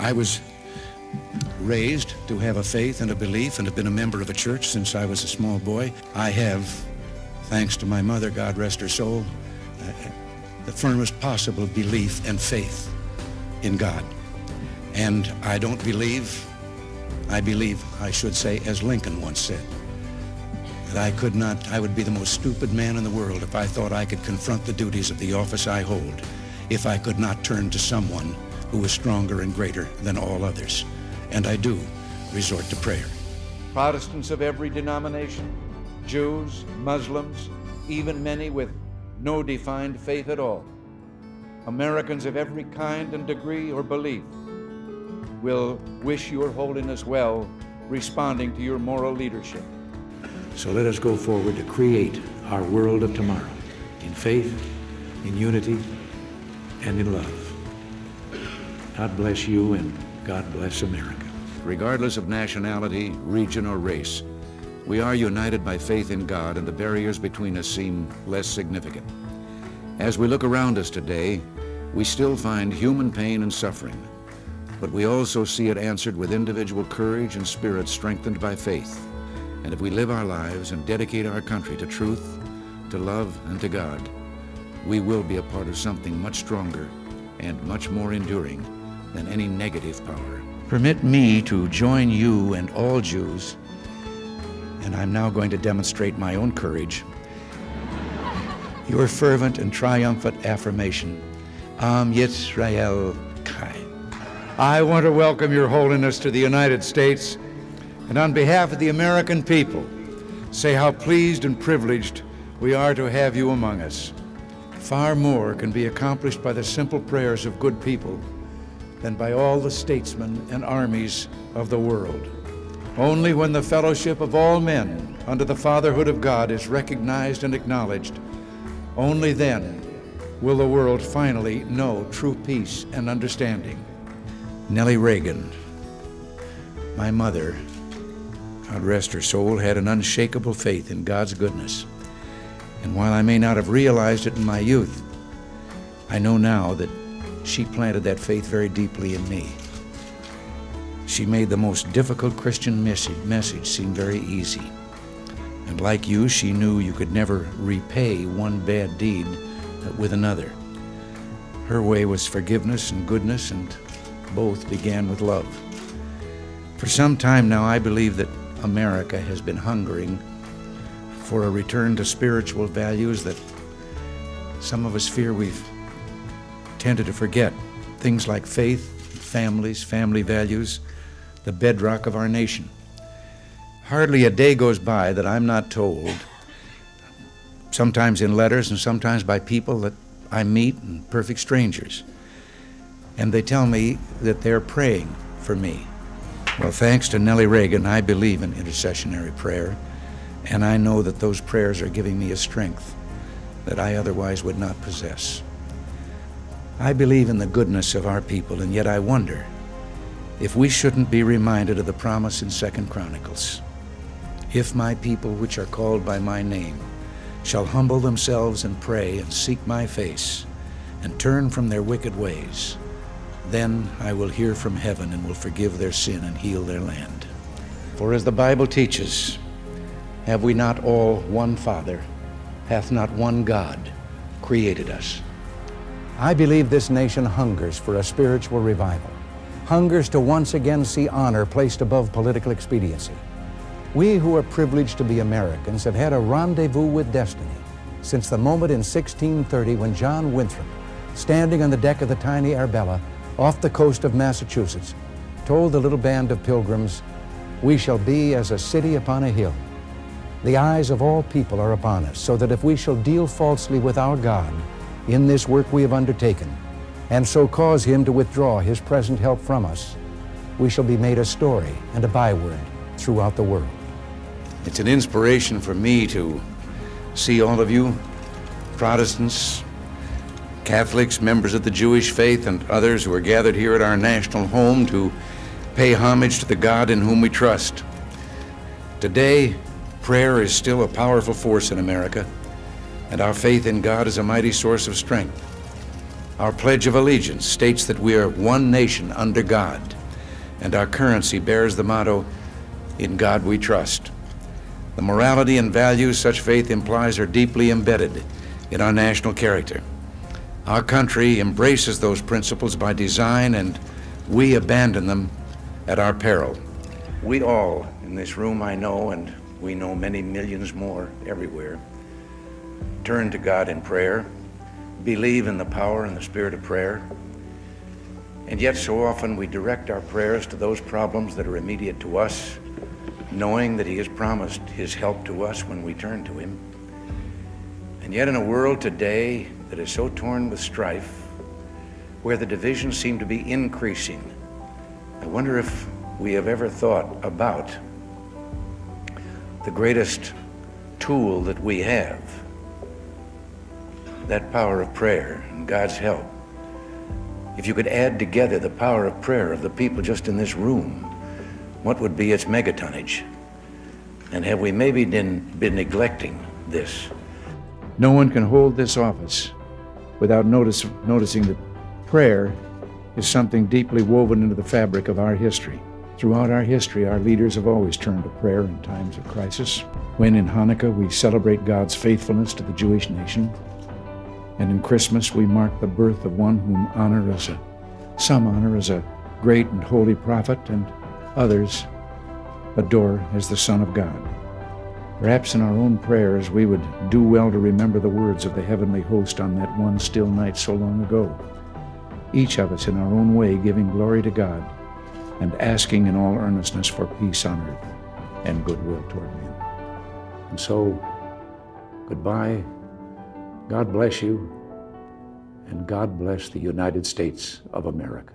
I was raised to have a faith and a belief and have been a member of a church since I was a small boy. I have, thanks to my mother, God rest her soul, the firmest possible belief and faith in God. And I don't believe, I believe, I should say, as Lincoln once said, that I would be the most stupid man in the world if I thought I could confront the duties of the office I hold if I could not turn to someone who is stronger and greater than all others. And I do resort to prayer. Protestants of every denomination, Jews, Muslims, even many with no defined faith at all, Americans of every kind and degree or belief will wish your holiness well, responding to your moral leadership. So let us go forward to create our world of tomorrow in faith, in unity, and in love. God bless you, and God bless America. Regardless of nationality, region, or race, we are united by faith in God, and the barriers between us seem less significant. As we look around us today, we still find human pain and suffering, but we also see it answered with individual courage and spirit strengthened by faith. And if we live our lives and dedicate our country to truth, to love, and to God, we will be a part of something much stronger and much more enduring than any negative power. Permit me to join you and all Jews, and I'm now going to demonstrate my own courage, your fervent and triumphant affirmation, Am Yisrael Chai. I want to welcome Your Holiness to the United States, and on behalf of the American people, say how pleased and privileged we are to have you among us. Far more can be accomplished by the simple prayers of good people than by all the statesmen and armies of the world. Only when the fellowship of all men under the fatherhood of God is recognized and acknowledged, only then will the world finally know true peace and understanding. Nellie Reagan, my mother, God rest her soul, had an unshakable faith in God's goodness. And while I may not have realized it in my youth, I know now that she planted that faith very deeply in me. She made the most difficult Christian message seem very easy. And like you, she knew you could never repay one bad deed with another. Her way was forgiveness and goodness, and both began with love. For some time now, I believe that America has been hungering for a return to spiritual values that some of us fear we've tended to forget. Things like faith, families, family values, the bedrock of our nation. Hardly a day goes by that I'm not told, sometimes in letters and sometimes by people that I meet, and perfect strangers, and they tell me that they're praying for me. Well, thanks to Nellie Reagan, I believe in intercessionary prayer, and I know that those prayers are giving me a strength that I otherwise would not possess. I believe in the goodness of our people, and yet I wonder if we shouldn't be reminded of the promise in 2 Chronicles. If my people, which are called by my name, shall humble themselves and pray and seek my face and turn from their wicked ways, then I will hear from heaven and will forgive their sin and heal their land. For as the Bible teaches, have we not all one Father? Hath not one God created us? I believe this nation hungers for a spiritual revival, hungers to once again see honor placed above political expediency. We who are privileged to be Americans have had a rendezvous with destiny since the moment in 1630 when John Winthrop, standing on the deck of the tiny Arbella off the coast of Massachusetts, told the little band of pilgrims, "We shall be as a city upon a hill." The eyes of all people are upon us, so that if we shall deal falsely with our God in this work we have undertaken, and so cause him to withdraw his present help from us, we shall be made a story and a byword throughout the world. It's an inspiration for me to see all of you, Protestants, Catholics, members of the Jewish faith, and others who are gathered here at our national home to pay homage to the God in whom we trust. Today, prayer is still a powerful force in America, and our faith in God is a mighty source of strength. Our Pledge of Allegiance states that we are one nation under God, and our currency bears the motto, "In God We Trust." The morality and values such faith implies are deeply embedded in our national character. Our country embraces those principles by design, and we abandon them at our peril. We all in this room, I know, and we know many millions more everywhere, turn to God in prayer, believe in the power and the spirit of prayer, and yet so often we direct our prayers to those problems that are immediate to us, knowing that He has promised His help to us when we turn to Him. And yet in a world today that is so torn with strife, where the divisions seem to be increasing, I wonder if we have ever thought about the greatest tool that we have, that power of prayer and God's help. If you could add together the power of prayer of the people just in this room, what would be its megatonnage? And have we maybe been neglecting this? No one can hold this office without noticing that prayer is something deeply woven into the fabric of our history. Throughout our history, our leaders have always turned to prayer in times of crisis. When in Hanukkah we celebrate God's faithfulness to the Jewish nation, and in Christmas we mark the birth of one whom some honor as a great and holy prophet, and others adore as the Son of God. Perhaps in our own prayers we would do well to remember the words of the heavenly host on that one still night so long ago. Each of us in our own way giving glory to God and asking in all earnestness for peace on earth and goodwill toward men. And so, goodbye. God bless you, and God bless the United States of America.